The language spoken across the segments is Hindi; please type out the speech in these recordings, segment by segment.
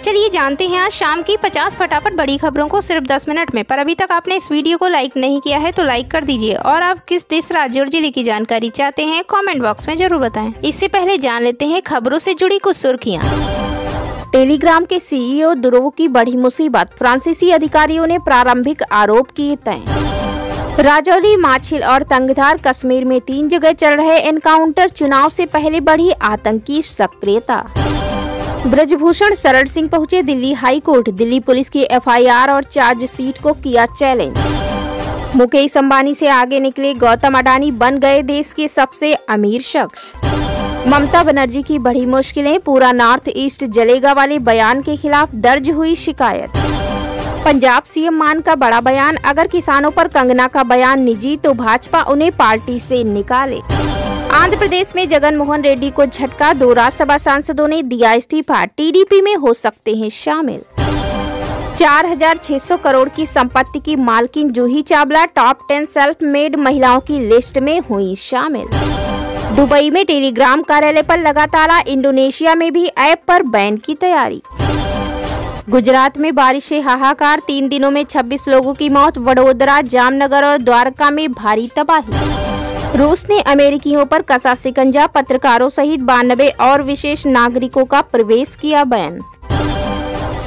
चलिए जानते हैं आज शाम की 50 फटाफट बड़ी खबरों को सिर्फ 10 मिनट में। पर अभी तक आपने इस वीडियो को लाइक नहीं किया है तो लाइक कर दीजिए और आप किस देश, राज्य और जिले की जानकारी चाहते हैं कमेंट बॉक्स में जरूर बताएं। इससे पहले जान लेते हैं खबरों से जुड़ी कुछ सुर्खियां। टेलीग्राम के सीईओ ध्रुव की बड़ी मुसीबत, फ्रांसीसी अधिकारियों ने प्रारंभिक आरोप किए तय। राजौरी, माछिल और तंगधार कश्मीर में 3 जगह चल रहे एनकाउंटर, चुनाव से पहले बढ़ी आतंकी सक्रियता। ब्रजभूषण शरण सिंह पहुंचे Delhi high court, Delhi police की एफआईआर और चार्जशीट को किया चैलेंज। मुकेश अंबानी से आगे निकले गौतम अडानी, बन गए देश के सबसे अमीर शख्स। ममता बनर्जी की बड़ी मुश्किलें, पूरा नॉर्थ ईस्ट जलेगा वाले बयान के खिलाफ दर्ज हुई शिकायत। पंजाब सीएम मान का बड़ा बयान, अगर किसानों पर कंगना का बयान निजी तो भाजपा उन्हें पार्टी से निकाले। आंध्र प्रदेश में जगन मोहन रेड्डी को झटका, 2 राज्यसभा सांसदों ने दिया इस्तीफा, टीडीपी में हो सकते हैं शामिल। 4600 करोड़ की संपत्ति की मालकिन Juhi Chawla top 10 self made महिलाओं की लिस्ट में हुई शामिल। दुबई में टेलीग्राम कार्यालय पर लगा ताला, इंडोनेशिया में भी ऐप पर बैन की तैयारी। गुजरात में बारिश से हाहाकार, 3 दिनों में 26 लोगों की मौत, वडोदरा, जामनगर और द्वारका में भारी तबाही। रूस ने अमेरिकियों पर कसा शिकंजा, पत्रकारों सहित 92 और विशेष नागरिकों का प्रवेश किया बैन।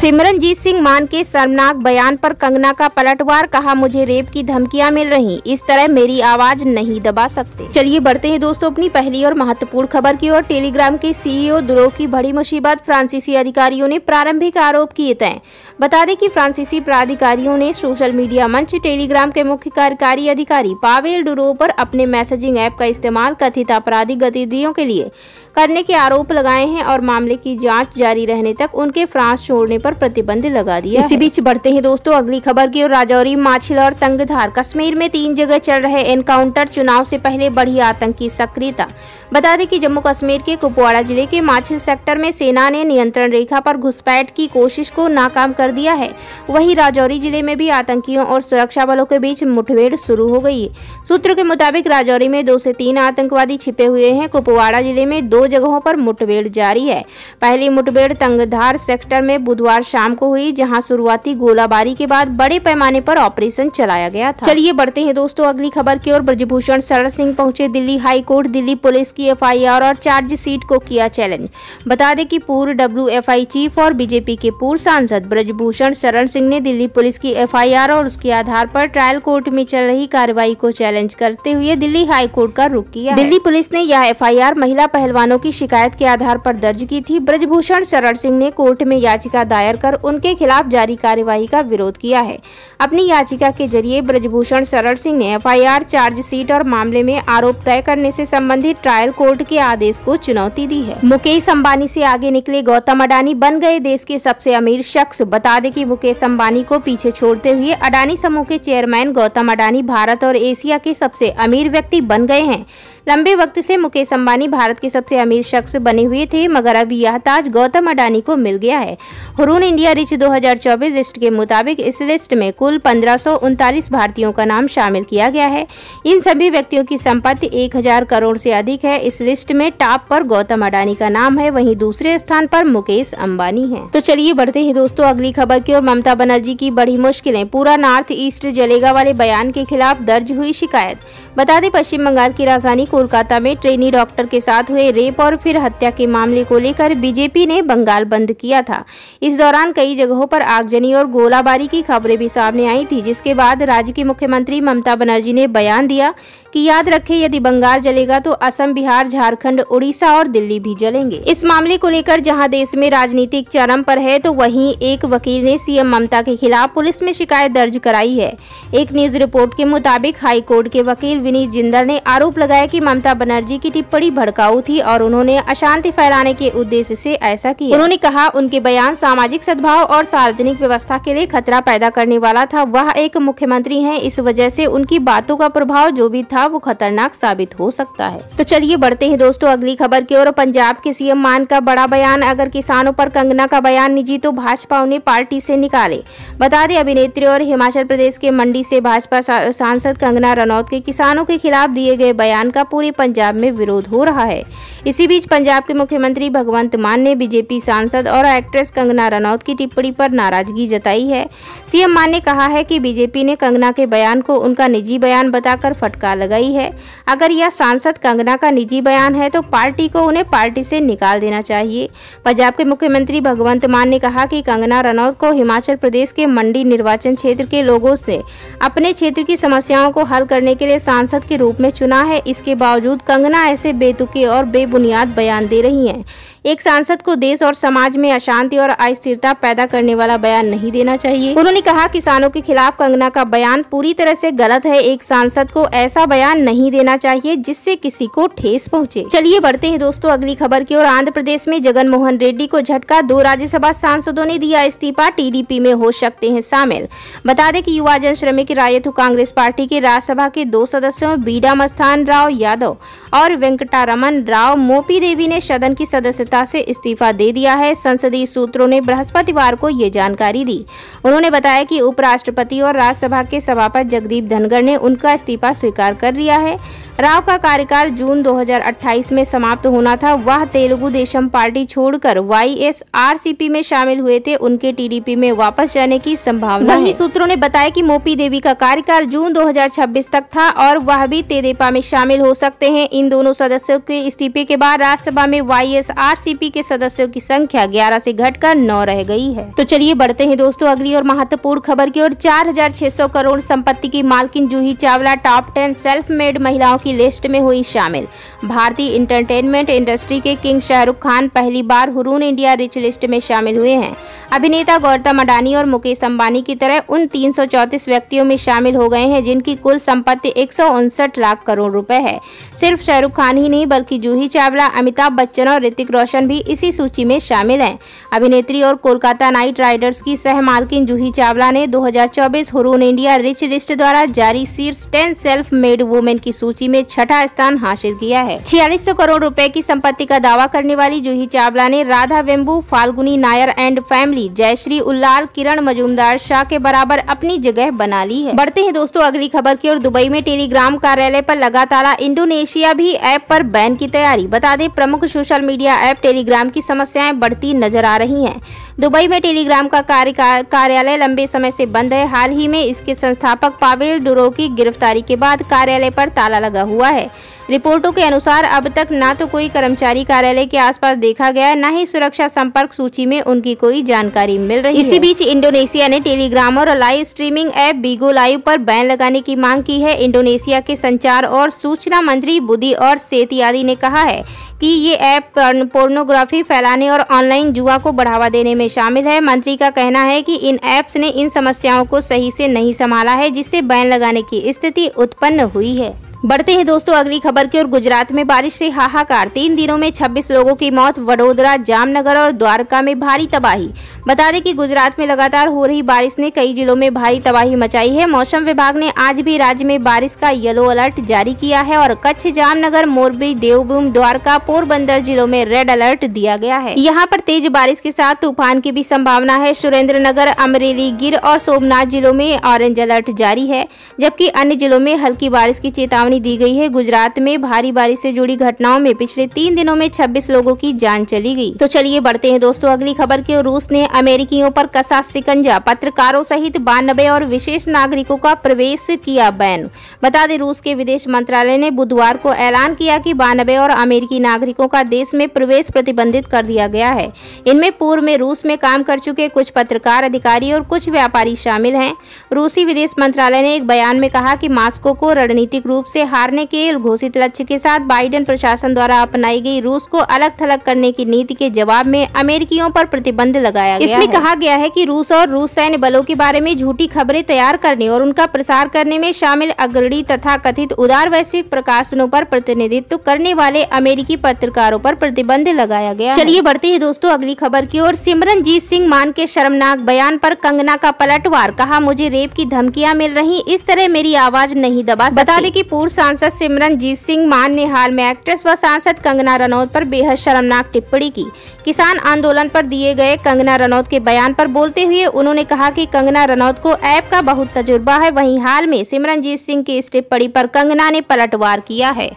सिमरनजीत सिंह मान के शर्मनाक बयान पर कंगना का पलटवार, कहा मुझे रेप की धमकियां मिल रही, इस तरह मेरी आवाज नहीं दबा सकते। चलिए बढ़ते हैं दोस्तों अपनी पहली और महत्वपूर्ण खबर की ओर। टेलीग्राम के सीईओ ध्रुव की बड़ी मुसीबत, फ्रांसीसी अधिकारियों ने प्रारंभिक आरोप किए तय। बता दें कि फ्रांसीसी प्राधिकारियों ने सोशल मीडिया मंच टेलीग्राम के मुख्य कार्यकारी अधिकारी पावेल डुरोव पर अपने मैसेजिंग ऐप का इस्तेमाल कथित आपराधिक गतिविधियों के लिए करने के आरोप लगाए हैं और मामले की जांच जारी रहने तक उनके फ्रांस छोड़ने पर प्रतिबंध लगा दिया। इसी बीच बढ़ते हैं दोस्तों अगली खबर की ओर। राजौरी, माछिल और तंगधार कश्मीर में 3 जगह चल रहे एनकाउंटर, चुनाव से पहले बढ़ी आतंकी सक्रियता। बता दें कि जम्मू कश्मीर के कुपवाड़ा जिले के माछिल सेक्टर में सेना ने नियंत्रण रेखा पर घुसपैठ की कोशिश को नाकाम कर दिया है। वहीं राजौरी जिले में भी आतंकियों और सुरक्षा बलों के बीच मुठभेड़ शुरू हो गई है। सूत्रों के मुताबिक राजौरी में 2 से 3 आतंकवादी छिपे हुए हैं। कुपवाड़ा जिले में 2 जगहों पर मुठभेड़ जारी है। पहली मुठभेड़ तंगधार सेक्टर में बुधवार शाम को हुई, जहां शुरुआती गोलाबारी के बाद बड़े पैमाने पर ऑपरेशन चलाया गया था। चलिए बढ़ते हैं दोस्तों अगली खबर की ओर। ब्रजभूषण शरण सिंह पहुंचे Delhi high court, Delhi police की एफआईआर और चार्जशीट को किया चैलेंज। बता दें कि पूर्व डब्ल्यूएफआई चीफ और बीजेपी के पूर्व सांसद ब्रजभूषण शरण सिंह ने दिल्ली पुलिस की एफआईआर और उसके आधार पर ट्रायल कोर्ट में चल रही कार्रवाई को चैलेंज करते हुए दिल्ली हाई कोर्ट का रुख किया। दिल्ली पुलिस ने यह एफआईआर महिला पहलवानों की शिकायत के आधार पर दर्ज की थी। ब्रजभूषण शरण सिंह ने कोर्ट में याचिका दायर कर उनके खिलाफ जारी कार्रवाई का विरोध किया है। अपनी याचिका के जरिए ब्रजभूषण शरण सिंह ने एफआईआर, चार्जशीट और मामले में आरोप तय करने से संबंधित ट्रायल कोर्ट के आदेश को चुनौती दी है। मुकेश अंबानी से आगे निकले गौतम अडानी, बन गए देश के सबसे अमीर शख्स। बता दें कि मुकेश अंबानी को पीछे छोड़ते हुए अडानी समूह के चेयरमैन गौतम अडानी भारत और एशिया के सबसे अमीर व्यक्ति बन गए हैं। लंबे वक्त से मुकेश अंबानी भारत के सबसे अमीर शख्स बने हुए थे, मगर अब यह ताज गौतम अडानी को मिल गया है। हुरून इंडिया रिच 2024 लिस्ट के मुताबिक इस लिस्ट में कुल 1539 भारतीयों का नाम शामिल किया गया है। इन सभी व्यक्तियों की संपत्ति 1000 करोड़ से अधिक है। इस लिस्ट में टॉप पर गौतम अडानी का नाम है, वहीं दूसरे स्थान पर मुकेश अंबानी है। तो चलिए बढ़ते हैं दोस्तों अगली खबर की ओर। ममता बनर्जी की बड़ी मुश्किलें, पूरा नॉर्थ ईस्ट जलेगा वाले बयान के खिलाफ दर्ज हुई शिकायत। बता दें पश्चिम बंगाल की राजधानी कोलकाता में ट्रेनी डॉक्टर के साथ हुए रेप और फिर हत्या के मामले को लेकर बीजेपी ने बंगाल बंद किया था। इस दौरान कई जगहों पर आगजनी और गोलाबारी की खबरें भी सामने आई थी, जिसके बाद राज्य की मुख्यमंत्री ममता बनर्जी ने बयान दिया कि याद रखें यदि बंगाल जलेगा तो असम, बिहार, झारखंड, उड़ीसा और दिल्ली भी जलेंगे। इस मामले को लेकर जहां देश में राजनीतिक चरम पर है, तो वहीं एक वकील ने सीएम ममता के खिलाफ पुलिस में शिकायत दर्ज कराई है। एक न्यूज रिपोर्ट के मुताबिक हाई कोर्ट के वकील विनीत जिंदल ने आरोप लगाया कि ममता बनर्जी की टिप्पणी भड़काऊ थी और उन्होंने अशांति फैलाने के उद्देश्य से ऐसा किया। उन्होंने कहा उनके बयान सामाजिक सद्भाव और सार्वजनिक व्यवस्था के लिए खतरा पैदा करने वाला था। वह एक मुख्यमंत्री हैं, इस वजह से उनकी बातों का प्रभाव जो भी था था वो खतरनाक साबित हो सकता है। तो चलिए बढ़ते हैं दोस्तों अगली खबर की ओर। पंजाब के सीएम मान का बड़ा बयान, अगर किसानों पर कंगना का बयान निजी तो भाजपा उन्हें पार्टी से निकाले। बता दें अभिनेत्री और हिमाचल प्रदेश के मंडी से भाजपा सांसद कंगना रनौत के किसानों के खिलाफ दिए गए बयान का पूरे पंजाब में विरोध हो रहा है। इसी बीच पंजाब के मुख्यमंत्री भगवंत मान ने बीजेपी सांसद और एक्ट्रेस कंगना रनौत की टिप्पणी पर नाराजगी जताई है। सीएम मान ने कहा है कि बीजेपी ने कंगना के बयान को उनका निजी बयान बताकर फटकार लगाई है। अगर यह सांसद कंगना का निजी बयान है तो पार्टी को उन्हें पार्टी से निकाल देना चाहिए। पंजाब के मुख्यमंत्री भगवंत मान ने कहा कि कंगना रनौत को हिमाचल प्रदेश के मंडी निर्वाचन क्षेत्र के लोगों से अपने क्षेत्र की समस्याओं को हल करने के लिए सांसद के रूप में चुना है। इसके बावजूद कंगना ऐसे बेतुके और बेबुनियाद बयान दे रही हैं। एक सांसद को देश और समाज में अशांति और अस्थिरता पैदा करने वाला बयान नहीं देना चाहिए। उन्होंने कहा किसानों के खिलाफ कंगना का बयान पूरी तरह से गलत है। एक सांसद को ऐसा बयान नहीं देना चाहिए जिससे किसी को ठेस पहुंचे। चलिए बढ़ते हैं दोस्तों अगली खबर की ओर। आंध्र प्रदेश में जगन मोहन रेड्डी को झटका, 2 राज्यसभा सांसदों ने दिया इस्तीफा, टीडीपी में हो सकते हैं शामिल। बता दें कि युवा जन श्रमिक रायतु कांग्रेस पार्टी के राज्यसभा के 2 सदस्यों बीडा मस्थान राव यादव और वेंकटारमन राव मोपी देवी ने सदन की सदस्यता से इस्तीफा दे दिया है। संसदीय सूत्रों ने बृहस्पतिवार को ये जानकारी दी। उन्होंने बताया कि उपराष्ट्रपति और राज्यसभा के सभापति जगदीप धनखड़ ने उनका इस्तीफा स्वीकार कर लिया है। राव का कार्यकाल जून 2028 में समाप्त होना था। वह तेलुगु देशम पार्टी छोड़कर वाईएसआरसीपी में शामिल हुए थे। उनके टीडीपी में वापस जाने की संभावना है। सूत्रों ने बताया कि मोपी देवी का कार्यकाल जून 2026 तक था और वह भी तेदेपा में शामिल हो सकते हैं। इन दोनों सदस्यों के इस्तीफे के बाद राज्यसभा में वाईएसआरसीपी के सदस्यों की संख्या 11 से घटकर 9 रह गई है। तो चलिए बढ़ते हैं दोस्तों अगली और महत्वपूर्ण खबर की ओर। 4600 करोड़ संपत्ति की मालकिन Juhi Chawla top 10 self made महिलाओं की लिस्ट में हुई शामिल। भारतीय एंटरटेनमेंट इंडस्ट्री के किंग शाहरुख खान पहली बार हुरून इंडिया रिच लिस्ट में शामिल हुए हैं। अभिनेता गौतम अडानी और मुकेश अंबानी की तरह उन 334 व्यक्तियों में शामिल हो गए हैं जिनकी कुल संपत्ति 159 लाख करोड़ रुपए है। सिर्फ शाहरुख खान ही नहीं बल्कि जूही चावला, अमिताभ बच्चन और ऋतिक रोशन भी इसी सूची में शामिल हैं। अभिनेत्री और कोलकाता नाइट राइडर्स की सह मालकिन जूही चावला ने 2024 हुरून इंडिया रिच लिस्ट द्वारा जारी शीर्ष 10 सेल्फ मेड वुमेन की सूची में 6ठा स्थान हासिल किया है। 4600 करोड़ रुपए की संपत्ति का दावा करने वाली जूही चावला ने राधा वेम्बू, फाल्गुनी नायर एंड फैमिली, जयश्री उल्लाल, किरण मजूमदार शाह के बराबर अपनी जगह बना ली है। बढ़ते हैं दोस्तों अगली खबर की ओर। दुबई में टेलीग्राम कार्यालय पर लगा ताला, इंडोनेशिया भी ऐप पर बैन की तैयारी। बता दें प्रमुख सोशल मीडिया ऐप टेलीग्राम की समस्याएं बढ़ती नजर आ रही हैं। दुबई में टेलीग्राम का कार्यालय लंबे समय से बंद है। हाल ही में इसके संस्थापक पावेल डुरो की गिरफ्तारी के बाद कार्यालय पर ताला लगा हुआ है। रिपोर्टों के अनुसार अब तक ना तो कोई कर्मचारी कार्यालय के आसपास देखा गया, न ही सुरक्षा संपर्क सूची में उनकी कोई जानकारी मिल रही है। इसी बीच इंडोनेशिया ने टेलीग्राम और लाइव स्ट्रीमिंग ऐप बीगो लाइव पर बैन लगाने की मांग की है। इंडोनेशिया के संचार और सूचना मंत्री बुदी और सेतियादी ने कहा है कि ये ऐप पोर्नोग्राफी फैलाने और ऑनलाइन जुआ को बढ़ावा देने में शामिल है। मंत्री का कहना है कि इन ऐप्स ने इन समस्याओं को सही से नहीं संभाला है जिससे बैन लगाने की स्थिति उत्पन्न हुई है। बढ़ते हैं दोस्तों अगली खबर की ओर। गुजरात में बारिश से हाहाकार, 3 दिनों में 26 लोगों की मौत। वडोदरा, जामनगर और द्वारका में भारी तबाही। बता दें कि गुजरात में लगातार हो रही बारिश ने कई जिलों में भारी तबाही मचाई है। मौसम विभाग ने आज भी राज्य में बारिश का येलो अलर्ट जारी किया है और कच्छ, जामनगर, मोरबी, देवभूमि, द्वारका, पोरबंदर जिलों में रेड अलर्ट दिया गया है। यहाँ पर तेज बारिश के साथ तूफान की भी संभावना है। सुरेंद्रनगर, अमरेली, गिर और सोमनाथ जिलों में ऑरेंज अलर्ट जारी है, जबकि अन्य जिलों में हल्की बारिश की चेतावनी दी गई है। गुजरात में भारी बारिश से जुड़ी घटनाओं में पिछले 3 दिनों में 26 लोगों की जान चली गई। तो चलिए बढ़ते हैं दोस्तों अगली खबर की ओर। रूस ने अमेरिकियों पर कसा शिकंजा, पत्रकारों सहित 92 और विशेष नागरिकों का प्रवेश किया बैन। बता दें रूस के विदेश मंत्रालय ने बुधवार को ऐलान किया कि 92 और अमेरिकी नागरिकों का देश में प्रवेश प्रतिबंधित कर दिया गया है। इनमें पूर्व में रूस में काम कर चुके कुछ पत्रकार, अधिकारी और कुछ व्यापारी शामिल हैं। रूसी विदेश मंत्रालय ने एक बयान में कहा कि मॉस्को को रणनीतिक रूप से हारने के घोषित लक्ष्य के साथ बाइडेन प्रशासन द्वारा अपनाई गई रूस को अलग थलग करने की नीति के जवाब में अमेरिकियों पर प्रतिबंध लगाया गया है। इसमें कहा गया है कि रूस और रूस सैन्य बलों के बारे में झूठी खबरें तैयार करने और उनका प्रसार करने में शामिल अग्रणी तथा कथित उदार वैश्विक प्रकाशनों पर प्रतिनिधित्व करने वाले अमेरिकी पत्रकारों पर प्रतिबंध लगाया गया। चलिए बढ़ते हैं दोस्तों अगली खबर की ओर। सिमरनजीत सिंह मान के शर्मनाक बयान पर कंगना का पलटवार, कहा मुझे रेप की धमकियां मिल रही, इस तरह मेरी आवाज नहीं दबा सकते। बता दें कि पूर्व पूर्व सांसद सिमरनजीत सिंह मान ने हाल में एक्ट्रेस व सांसद कंगना रनौत पर बेहद शर्मनाक टिप्पणी की। किसान आंदोलन पर दिए गए कंगना रनौत के बयान पर बोलते हुए उन्होंने कहा कि कंगना रनौत को ऐप का बहुत तजुर्बा है। वहीं हाल में सिमरनजीत सिंह की इस टिप्पणी पर कंगना ने पलटवार किया है।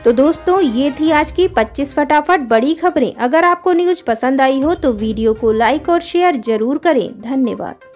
तो दोस्तों, ये थी आज की 25 फटाफट बड़ी खबरें। अगर आपको न्यूज पसंद आई हो तो वीडियो को लाइक और शेयर जरूर करें। धन्यवाद।